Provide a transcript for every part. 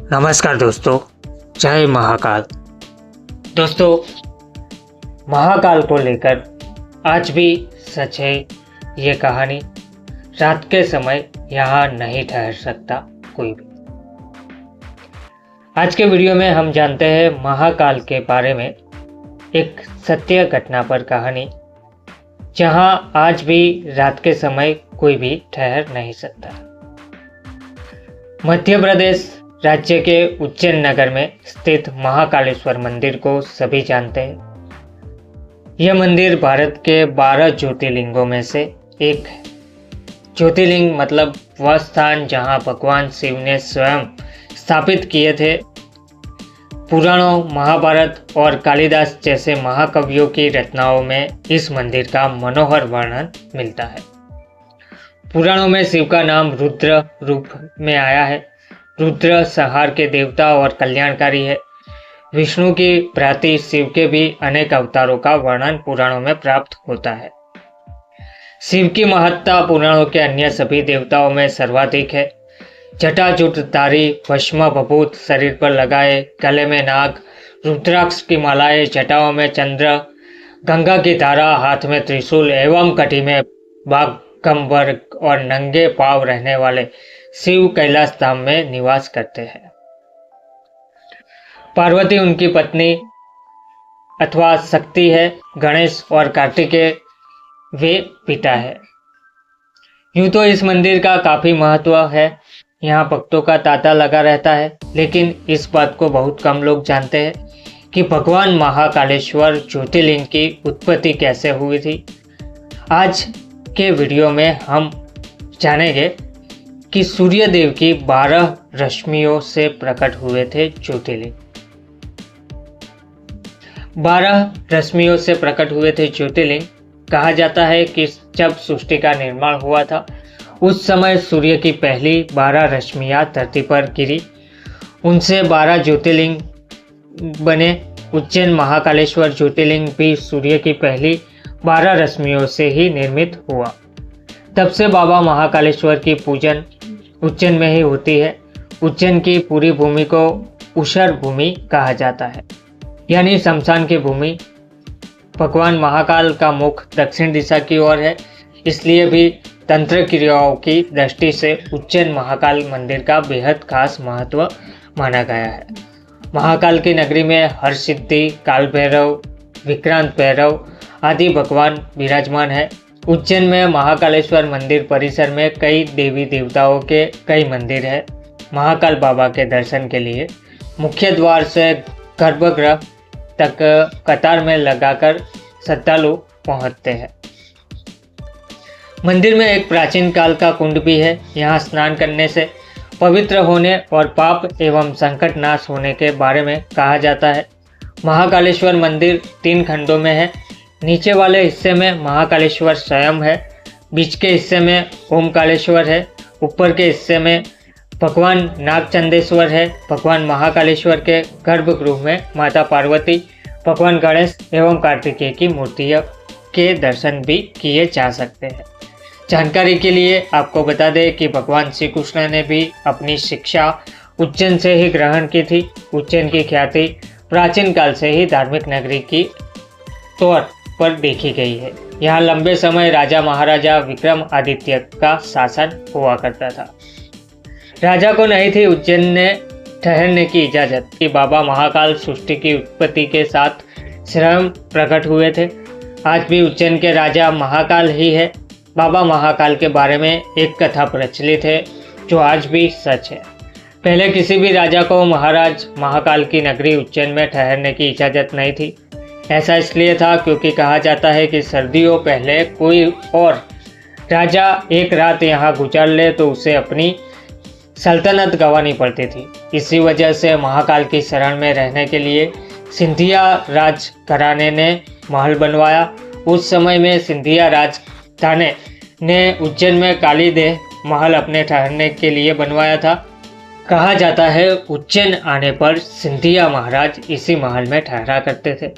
नमस्कार दोस्तों, जय महाकाल। दोस्तों, महाकाल को लेकर आज भी सच है ये कहानी। रात के समय यहाँ नहीं ठहर सकता कोई भी। आज के वीडियो में हम जानते हैं महाकाल के बारे में, एक सत्य घटना पर कहानी, जहाँ आज भी रात के समय कोई भी ठहर नहीं सकता। मध्य प्रदेश राज्य के उज्जैन नगर में स्थित महाकालेश्वर मंदिर को सभी जानते हैं। यह मंदिर भारत के 12 ज्योतिर्लिंगों में से एक है। ज्योतिर्लिंग मतलब वह स्थान जहां भगवान शिव ने स्वयं स्थापित किए थे। पुराणों, महाभारत और कालिदास जैसे महाकवियों की रचनाओं में इस मंदिर का मनोहर वर्णन मिलता है। पुराणों में शिव का नाम रुद्र रूप में आया है। रुद्र संहार के देवता और कल्याणकारी है। विष्णु की भ्राति शिव के भी अनेक अवतारों का वर्णन पुराणों में प्राप्त होता है। शिव की महत्ता पुराणों के अन्य सभी देवताओं में सर्वाधिक है। जटाजूटधारी, भस्म भभूत शरीर पर लगाए, गले में नाग, रुद्राक्ष की मालाएं, जटाओं में चंद्र, गंगा की धारा, हाथ में त्रिशूल एवं कटी में बाघंबर और नंगे पांव रहने वाले शिव कैलाश धाम में निवास करते हैं। पार्वती उनकी पत्नी अथवा शक्ति है। गणेश और कार्तिकेय वे पिता है। यूं तो इस मंदिर का काफी महत्व है। यहाँ भक्तों का तांता लगा रहता है, लेकिन इस बात को बहुत कम लोग जानते हैं कि भगवान महाकालेश्वर ज्योतिर्लिंग की उत्पत्ति कैसे हुई थी। आज के वीडियो में हम जानेंगे कि सूर्य देव की 12 रश्मियों से प्रकट हुए थे ज्योतिर्लिंग। 12 रश्मियों से प्रकट हुए थे ज्योतिर्लिंग। कहा जाता है कि जब सृष्टि का निर्माण हुआ था, उस समय सूर्य की पहली 12 रश्मियां धरती पर गिरी। उनसे 12 ज्योतिर्लिंग बने। उज्जैन महाकालेश्वर ज्योतिर्लिंग भी सूर्य की पहली 12 रश्मियों से ही निर्मित हुआ। तब से बाबा महाकालेश्वर की पूजन उज्जैन में ही होती है। उज्जैन की पूरी भूमि को उषर भूमि कहा जाता है, यानी शमशान की भूमि। भगवान महाकाल का मुख दक्षिण दिशा की ओर है, इसलिए भी तंत्र क्रियाओं की दृष्टि से उज्जैन महाकाल मंदिर का बेहद खास महत्व माना गया है। महाकाल की नगरी में हरसिद्धि, काल भैरव, विक्रांत भैरव आदि भगवान विराजमान है। उज्जैन में महाकालेश्वर मंदिर परिसर में कई देवी देवताओं के कई मंदिर है। महाकाल बाबा के दर्शन के लिए मुख्य द्वार से गर्भगृह तक कतार में लगाकर श्रद्धालु पहुंचते हैं। मंदिर में एक प्राचीन काल का कुंड भी है। यहाँ स्नान करने से पवित्र होने और पाप एवं संकट नाश होने के बारे में कहा जाता है। महाकालेश्वर मंदिर 3 खंडों में है। नीचे वाले हिस्से में महाकालेश्वर स्वयं है, बीच के हिस्से में ओमकालेश्वर है, ऊपर के हिस्से में भगवान नागचंदेश्वर है। भगवान महाकालेश्वर के गर्भगृह में माता पार्वती, भगवान गणेश एवं कार्तिकेय की मूर्तियों के दर्शन भी किए जा सकते हैं। जानकारी के लिए आपको बता दें कि भगवान श्री कृष्ण ने भी अपनी शिक्षा उज्जैन से ही ग्रहण की थी। उज्जैन की ख्याति प्राचीन काल से ही धार्मिक नगरी की तौर पर देखी गई है। यहाँ लंबे समय राजा महाराजा विक्रमादित्य का शासन हुआ करता था। राजा को नहीं थी उज्जैन में ठहरने की इजाजत कि बाबा महाकाल सृष्टि की उत्पत्ति के साथ स्वयं प्रकट हुए थे। आज भी उज्जैन के राजा महाकाल ही है। बाबा महाकाल के बारे में एक कथा प्रचलित है जो आज भी सच है। पहले किसी भी राजा को महाराज महाकाल की नगरी उज्जैन में ठहरने की इजाजत नहीं थी। ऐसा इसलिए था क्योंकि कहा जाता है कि सर्दियों पहले कोई और राजा एक रात यहाँ गुजार ले तो उसे अपनी सल्तनत गंवानी पड़ती थी। इसी वजह से महाकाल की शरण में रहने के लिए सिंधिया राज घराने ने महल बनवाया। उस समय में सिंधिया राज घराने ने उज्जैन में कालीदेह महल अपने ठहरने के लिए बनवाया था। कहा जाता है उज्जैन आने पर सिंधिया महाराज इसी महल में ठहरा करते थे।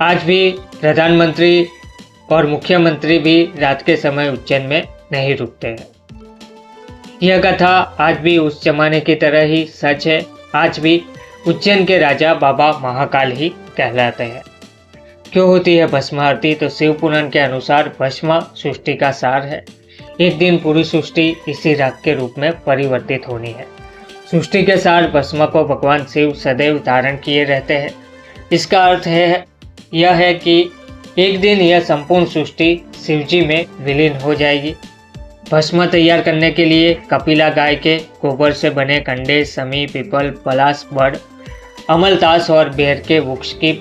आज भी प्रधानमंत्री और मुख्यमंत्री भी रात के समय उज्जैन में नहीं रुकते हैं। यह कथा आज भी उस जमाने की तरह ही सच है। आज भी उज्जैन के राजा बाबा महाकाल ही कहलाते हैं। क्यों होती है भस्म आरती? तो शिव पुराण के अनुसार भस्म सृष्टि का सार है। एक दिन पूरी सृष्टि इसी राग के रूप में परिवर्तित होनी है। सृष्टि के सार भस्म को भगवान शिव सदैव धारण किए रहते हैं। इसका अर्थ यह है कि एक दिन यह संपूर्ण सृष्टि शिवजी में विलीन हो जाएगी। भस्म तैयार करने के लिए कपिला गाय के गोबर से बने कंडे, समी, पीपल, पलाश, बड़, अमलतास और बेर के वृक्ष की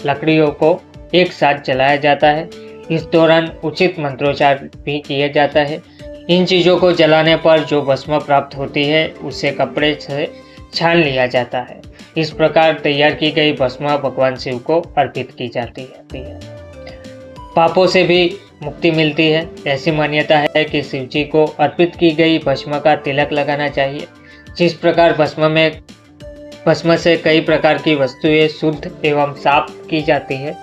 लकड़ियों को एक साथ जलाया जाता है। इस दौरान उचित मंत्रोच्चार भी किया जाता है। इन चीज़ों को जलाने पर जो भस्म प्राप्त होती है उसे कपड़े से छान लिया जाता है। इस प्रकार तैयार की गई भस्म भगवान शिव को अर्पित की जाती है। पापों से भी मुक्ति मिलती है। ऐसी मान्यता है कि शिवजी को अर्पित की गई भस्म का तिलक लगाना चाहिए। जिस प्रकार भस्म से कई प्रकार की वस्तुएं शुद्ध एवं साफ की जाती है,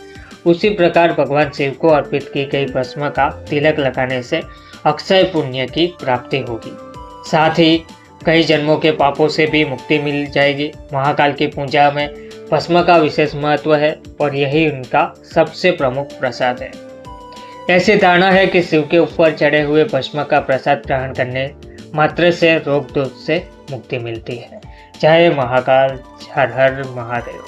उसी प्रकार भगवान शिव को अर्पित की गई भस्म का तिलक लगाने से अक्षय पुण्य की प्राप्ति होगी। साथ ही कई जन्मों के पापों से भी मुक्ति मिल जाएगी। महाकाल की पूजा में भस्म का विशेष महत्व है और यही उनका सबसे प्रमुख प्रसाद है। ऐसी धारणा है कि शिव के ऊपर चढ़े हुए भस्म का प्रसाद ग्रहण करने मात्र से रोग दोष से मुक्ति मिलती है। जय महाकाल, हर हर महादेव।